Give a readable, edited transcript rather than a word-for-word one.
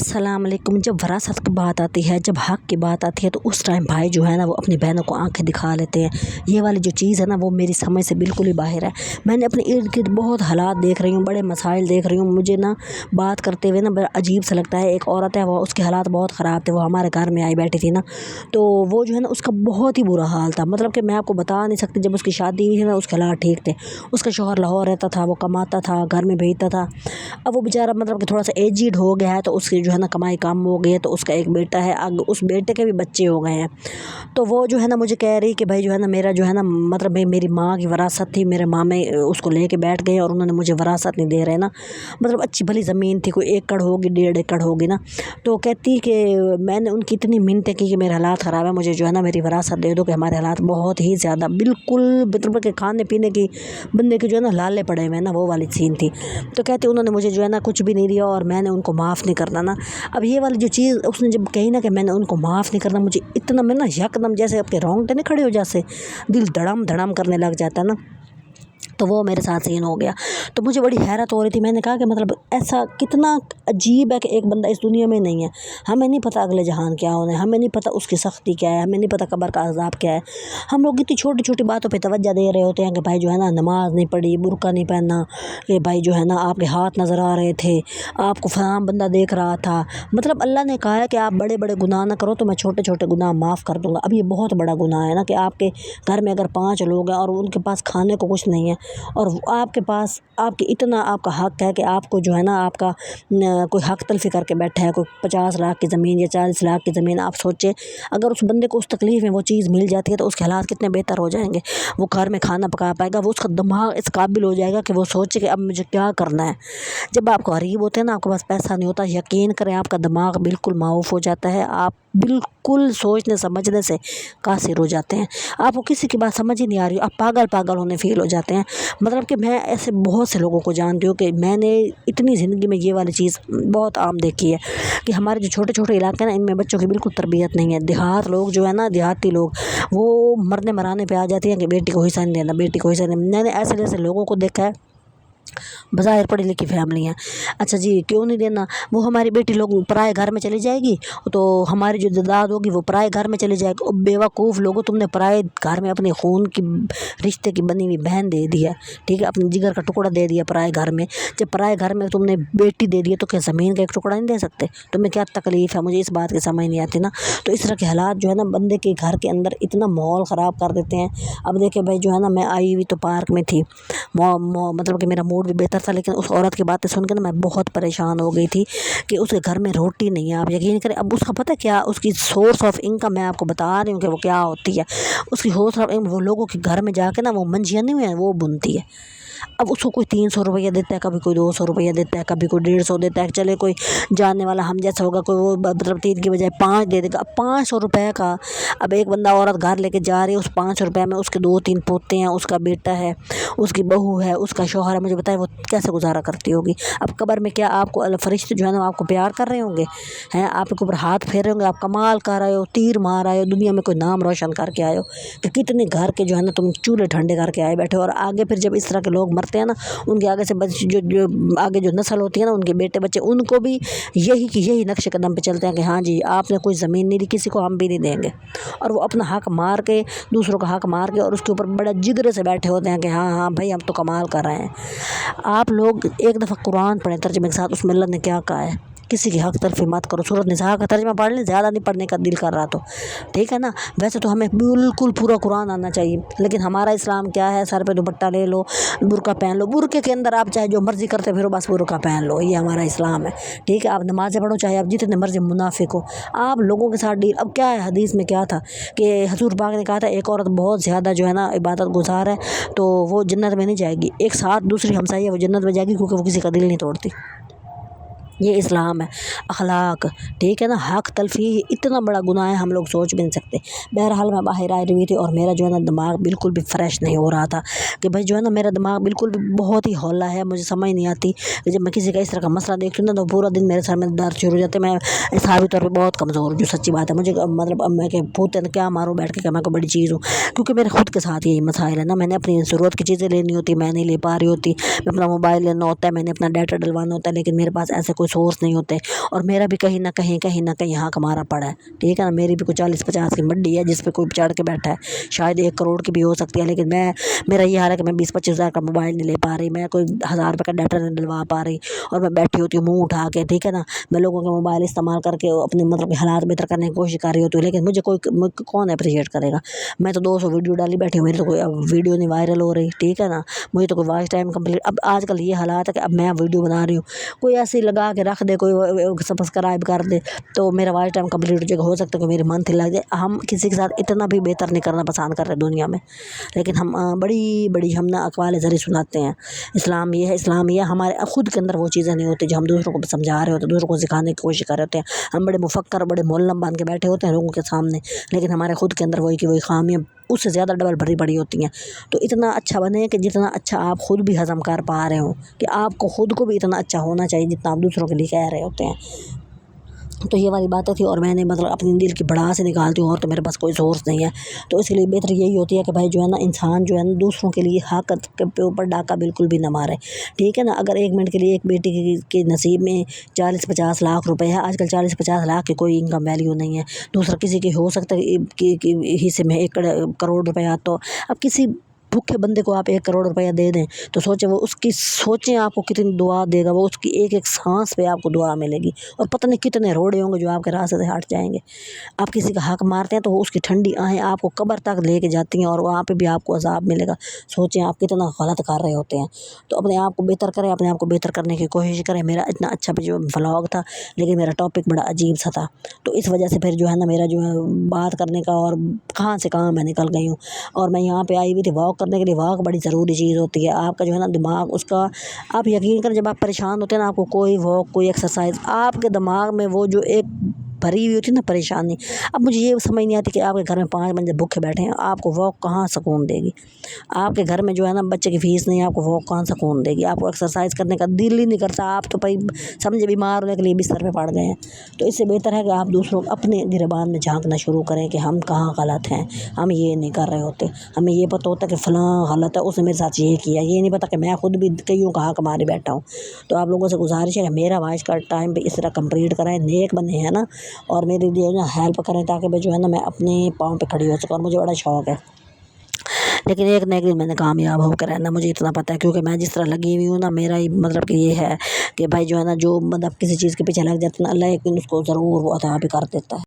अस्सलाम वालेकुम। जब वरासत की बात आती है, जब हक़ की बात आती है, तो उस टाइम भाई जो है ना वो अपनी बहनों को आंखें दिखा लेते हैं। ये वाली जो चीज़ है ना वो मेरी समझ से बिल्कुल ही बाहर है। मैंने अपने इर्द गिर्द बहुत हालात देख रही हूँ, बड़े मसाइल देख रही हूँ। मुझे ना बात करते हुए ना बड़ा अजीब सा लगता है। एक औरत है, वो उसके हालात बहुत ख़राब थे। वो हमारे घर में आई बैठी थी ना, तो वो जो है ना उसका बहुत ही बुरा हाल था। मतलब कि मैं आपको बता नहीं सकती। जब उसकी शादी हुई थी ना, उसके हालात ठीक थे। उसका शौहर लाहौर रहता था, वो कमाता था, घर में भेजता था। अब वो बेचारा मतलब कि थोड़ा सा एजिड हो गया है, तो उसकी जो है ना कमाई कम हो गई है। तो उसका एक बेटा है, उस बेटे के भी बच्चे हो गए हैं। तो वो जो है ना मुझे कह रही कि भाई जो है ना मेरा जो है ना मतलब मेरी माँ की वरासत थी, मेरे मामे उसको लेके बैठ गए और उन्होंने मुझे वरासत नहीं दे रहे ना। मतलब अच्छी भली ज़मीन थी, कोई 1 एकड़ होगी, 1.5 एकड़ होगी ना। तो कहती कि मैंने उनकी इतनी मिन्नतें की कि मेरे हालात ख़राब है, मुझे जो है ना मेरी वरासत दे दो, कि हमारे हालात बहुत ही ज़्यादा बिल्कुल मतलब के खाने पीने की बंदे की जो है ना लाले पड़े हुए हैं ना, वो वाली सीन थी। तो कहती उन्होंने मुझे जो है ना कुछ भी नहीं दिया और मैंने उनको माफ़ नहीं करना ना। अब ये वाली जो चीज़ उसने जब कही ना कि मैंने उनको माफ़ नहीं करना, मुझे इतना मैं ना यकदम जैसे आपके रोंगटे नहीं खड़े हो, जैसे दिल धड़म धड़म करने लग जाता है ना। तो वो मेरे साथ सीन हो गया। तो मुझे बड़ी हैरत हो रही थी। मैंने कहा कि मतलब ऐसा कितना अजीब है कि एक बंदा इस दुनिया में नहीं है। हमें नहीं पता अगले जहान क्या होना है, हमें नहीं पता उसकी सख्ती क्या है, हमें नहीं पता कब्र का अज़ाब क्या है। हम लोग इतनी छोटी छोटी बातों पे तवज्जो दे रहे होते हैं कि भाई जो है ना नमाज नहीं पढ़ी, बुर्का नहीं पहनना, कि भाई जो है ना आपके हाथ नज़र आ रहे थे, आपको फलां बंदा देख रहा था। मतलब अल्लाह ने कहा है कि आप बड़े बड़े गुनाह ना करो, तो मैं छोटे छोटे गुनाह माफ़ कर दूँगा। अब ये बहुत बड़ा गुनाह है ना कि आपके घर में अगर 5 लोग हैं और उनके पास खाने को कुछ नहीं है, और आपके पास आपके इतना आपका हक़ है कि आपको जो है ना आपका कोई हक़ तलफ़ी करके बैठा है, कोई 50 लाख की ज़मीन या 40 लाख की ज़मीन। आप सोचें अगर उस बंदे को उस तकलीफ़ में वो चीज़ मिल जाती है तो उसके हालात कितने बेहतर हो जाएंगे। वो घर में खाना पका पाएगा, वो उसका दिमाग इस काबिल हो जाएगा कि वो सोचे कि अब मुझे क्या करना है। जब आप गरीब होते हैं ना, आपके पास पैसा नहीं होता, यकीन करें आपका दिमाग बिल्कुल माऊफ हो जाता है। आप बिल्कुल सोचने समझने से कासिर हो जाते हैं। आपको किसी की बात समझ ही नहीं आ रही, आप पागल पागल होने फ़ील हो जाते हैं। मतलब कि मैं ऐसे बहुत से लोगों को जानती हूँ कि मैंने इतनी ज़िंदगी में ये वाली चीज़ बहुत आम देखी है कि हमारे जो छोटे छोटे इलाके हैं ना, इनमें बच्चों की बिल्कुल तरबियत नहीं है। देहात लोग जो है ना, देहाती लोग, वो मरने मराने पे आ जाती हैं कि बेटी को हिस्सा नहीं देना, बेटी को हिस्सा नहीं। मैंने ऐसे जैसे लोगों को देखा है, बज़ाहिर पढ़ी लिखी फैमिली हैं। अच्छा जी, क्यों नहीं देना? वो हमारी बेटी लोग पराए घर में चली जाएगी, तो हमारी जो दाद होगी वो पराए घर में चली जाएगी। और बेवकूफ़ लोगों, तुमने पराए घर में अपने खून की रिश्ते की बनी हुई बहन दे दी है, ठीक है, अपने जिगर का टुकड़ा दे दिया पराए घर में। जब पराए घर में तुमने बेटी दे दी है, तो क्या ज़मीन का एक टुकड़ा नहीं दे सकते? तुम्हें क्या तकलीफ़ है? मुझे इस बात की समझ नहीं आती ना। तो इस तरह के हालात जो है ना बंदे के घर के अंदर इतना माहौल ख़राब कर देते हैं। अब देखिए भाई जो है ना, मैं आई हुई तो पार्क में थी, मतलब कि मेरा मूड भी बेहतर था, लेकिन उस औरत की बातें सुन के ना मैं बहुत परेशान हो गई थी कि उसके घर में रोटी नहीं है। आप यकीन करें, अब उसका पता क्या, उसकी सोर्स ऑफ इनकम मैं आपको बता रही हूँ कि वो क्या होती है। उसकी सोर्स ऑफ इनकम वो लोगों के घर में जाके ना वो मंजियाँ नहीं है वो बुनती है। अब उसको कोई 300 रुपया देता है, कभी कोई 200 रुपया देता है, कभी कोई 150 देता है। चले कोई जानने वाला हम जैसा होगा, कोई वो मतलब 3 की बजाय 5 दे देगा। अब 500 रुपये का, अब एक बंदा औरत घर लेके जा रही है, उस 500 रुपये में उसके 2-3 पोते हैं, उसका बेटा है, उसकी बहू है, उसका शौहर है। मुझे बताए वो कैसे गुजारा करती होगी। अब कब्र में क्या आपको फरिश्ते जो है ना आपको प्यार कर रहे होंगे, हैं आपके ऊपर हाथ फेर रहे होंगे, आप कमाल कर आए हो, तीर मार आए हो, दुनिया में कोई नाम रोशन करके आए हो, कि कितने घर के जो है ना तुम चूल्हे ठंडे करके आए बैठे हो। और आगे फिर जब इस तरह के लोग मरते हैं ना, उनके आगे से जो आगे जो नस्ल होती है ना, उनके बेटे बच्चे, उनको भी यही नक्शे कदम पे चलते हैं कि हाँ जी, आपने कोई ज़मीन नहीं दी किसी को, हम भी नहीं देंगे। और वो अपना हक मार के, दूसरों का हक मार के, और उसके ऊपर बड़ा जिगरे से बैठे होते हैं कि हाँ हाँ भाई हम तो कमाल कर रहे हैं। आप लोग एक दफ़ा कुरान पढ़ें तर्जुमे के साथ, उसमें अल्लाह ने क्या कहा है, किसी की हक तलफी मत करो। सूरत निसा का तर्जुमा पढ़ लें, ज़्यादा नहीं पढ़ने का दिल कर रहा तो ठीक है ना। वैसे तो हमें बिल्कुल पूरा कुरान आना चाहिए, लेकिन हमारा इस्लाम क्या है, सर पे दुपट्टा ले लो, बुर्का पहन लो, बुर्के के अंदर आप चाहे जो मर्ज़ी करते फिरो, बस बुर्का पहन लो, ये हमारा इस्लाम है, ठीक है। आप नमाज़ें पढ़ो, चाहे आप जितने मर्ज़ी मुनाफिक हो, आप लोगों के साथ डील। अब क्या है, हदीस में क्या था कि हजूर पाक ने कहा था एक औरत बहुत ज़्यादा जो है ना इबादत गुजार है, तो वो जन्नत में नहीं जाएगी। एक साथ दूसरी हमसाई है, वो जन्नत में जाएगी, क्योंकि वो किसी का दिल नहीं तोड़ती। ये इस्लाम है, अखलाक, ठीक है ना। हक तलफी इतना बड़ा गुनाह है, हम लोग सोच भी नहीं सकते। बहरहाल मैं बाहर आई हुई थी और मेरा जो है ना दिमाग बिल्कुल भी फ्रेश नहीं हो रहा था कि भाई जो है ना मेरा दिमाग बिल्कुल भी बहुत ही हौला है। मुझे समझ नहीं आती कि जब मैं किसी का इस तरह का मसला देखती हूँ ना, तो पूरा दिन मेरे सर में दर्द शुरू हो जाते हैं। मैं हिसाबी तौर पर बहुत कमज़ोर हूँ, जो सच्ची बात है। मुझे मतलब अब मैं पूछते हैं क्या मारूँ बैठ के, क्या मैं कोई बड़ी चीज़ हूँ, क्योंकि मेरे खुद के साथ यही मसाइल है ना। मैंने अपनी ज़रूरत की चीज़ें लेनी होती, मैं नहीं ले पा रही होती। मैं अपना मोबाइल लेना होता है, मैंने अपना डाटा डलवाना होता है, लेकिन मेरे पास ऐसे कोई सोर्स नहीं होते, और मेरा भी कहीं ना कहीं हक मारा पड़ा है, ठीक है ना। मेरी भी कोई 40-50 की मंडी है जिस पे कोई चढ़ के बैठा है, शायद 1 करोड़ की भी हो सकती है, लेकिन मेरा ये हाल है कि मैं 20-25 हज़ार का मोबाइल नहीं ले पा रही, मैं कोई 1000 रुपये का डाटा नहीं डलवा पा रही, और मैं बैठी होती हूँ मुँह उठा के, ठीक है ना। मैं लोगों के मोबाइल इस्तेमाल करके अपने मतलब कि हालात बेहतर करने की कोशिश कर रही होती हूँ, लेकिन मुझे कौन अप्रिशिएट करेगा। मैं तो 200 वीडियो डाली बैठी हूँ, मेरी तो कोई अब वीडियो नहीं वायरल हो रही, ठीक है ना। मुझे तो कोई वॉच टाइम कंप्लीट, अब आजकल ये हालात है कि अब मैं वीडियो बना रही हूँ, कोई ऐसे ही लगा के रख दे, कोई सब्सक्राइब कर दे तो मेरा वॉच टाइम कंप्लीट हो जाएगा, हो सकता है कि मेरी मंथ लग जाए। हम किसी के साथ इतना भी बेहतर नहीं करना पसंद कर रहे दुनिया में, लेकिन हम बड़ी हम ना अक़वाल ज़री सुनाते हैं, इस्लाम ये है, इस्लाम ये है। हमारे खुद के अंदर वो चीज़ें नहीं होती जो हम दूसरों को समझा रहे होते हैं, दूसरों को सिखाने की कोशिश कर रहे होते हैं। हम बड़े मुफक्कर, बड़े मोल्लम बन के बैठे होते हैं लोगों के सामने, लेकिन हमारे खुद के अंदर वही की वही खामियाँ उससे ज़्यादा डबल भरी पड़ी होती हैं। तो इतना अच्छा बने कि जितना अच्छा आप खुद भी हज़म कर पा रहे हो, कि आपको खुद को भी इतना अच्छा होना चाहिए जितना आप दूसरों के लिए कह रहे होते हैं। तो ये वाली बातें थी, और मैंने मतलब अपनी दिल की भड़ास से निकालती हूँ, और तो मेरे पास कोई सोर्स नहीं है। तो इसलिए बेहतर यही होती है कि भाई जो है ना, इंसान जो है ना दूसरों के लिए हक के ऊपर डाका बिल्कुल भी ना मारे, ठीक है ना। अगर 1 मिनट के लिए एक बेटी के नसीब में 40-50 लाख रुपए है, आजकल 40-50 लाख की कोई इनकम वैल्यू नहीं है। दूसरा किसी की हो सकता है कि हिस्से में 1 करोड़ रुपया, तो अब किसी भूखे बंदे को आप 1 करोड़ रुपया दे दें तो सोचें वो उसकी, सोचें आपको कितनी दुआ देगा वो, उसकी एक सांस पे आपको दुआ मिलेगी, और पता नहीं कितने रोड़े होंगे जो आपके रास्ते से हट जाएंगे। आप किसी का हक मारते हैं तो वो उसकी ठंडी आहें आपको कब्र तक लेके जाती हैं, और वहाँ पे भी आपको अज़ाब मिलेगा। सोचें आप कितना गलत कर रहे होते हैं। तो अपने आप को बेहतर करें, अपने आप को बेहतर करने की कोशिश करें। मेरा इतना अच्छा जो व्लॉग था, लेकिन मेरा टॉपिक बड़ा अजीब सा था, तो इस वजह से फिर जो है ना मेरा जो है बात करने का, और कहाँ से कहाँ मैं निकल गई हूँ। और मैं यहाँ पे आई हुई थी वॉक करने के लिए। वॉक बड़ी ज़रूरी चीज़ होती है, आपका जो है ना दिमाग उसका, आप यकीन करें जब आप परेशान होते हैं ना, आपको कोई वॉक, कोई एक्सरसाइज, आपके दिमाग में वो जो एक भरी हुई होती है ना परेशानी। अब मुझे ये समझ नहीं आती कि आपके घर में 5 बंदे भूखे बैठे हैं, आपको वॉक कहाँ सुकून देगी। आपके घर में जो है ना बच्चे की फीस नहीं है, आपको वॉक कहाँ सुकून देगी। आपको एक्सरसाइज करने का दिल ही नहीं करता, आप तो भाई समझे बीमार होने के लिए बिस्तर पे पड़ गए हैं। तो इससे बेहतर है कि आप दूसरों अपने गिरबान में झांकना शुरू करें कि हम कहाँ गलत हैं, हम ये नहीं कर रहे होते। हमें ये पता होता है कि फ़लाँ गलत है, उसने मेरे साथ ये किया, ये नहीं पता कि मैं खुद भी कईयों का हक मारे बैठा हूँ। तो आप लोगों से गुजारिश है कि मेरा वॉइस का टाइम भी इस तरह कंप्लीट कराएं, नेक बने हैं ना, और मेरे लिए ना हेल्प करें, ताकि मैं जो है ना मैं अपने पाँव पे खड़ी हो सकूँ। और मुझे बड़ा शौक़ है, लेकिन एक ना एक दिन मैंने कामयाब होकर रहना, मुझे इतना पता है, क्योंकि मैं जिस तरह लगी हुई हूँ ना, मेरा ही मतलब कि ये है कि भाई जो है ना, जो मतलब किसी चीज़ के पीछे लग जाता है ना, अल्लाह एक दिन उसको ज़रूर वो अता भी कर देता है।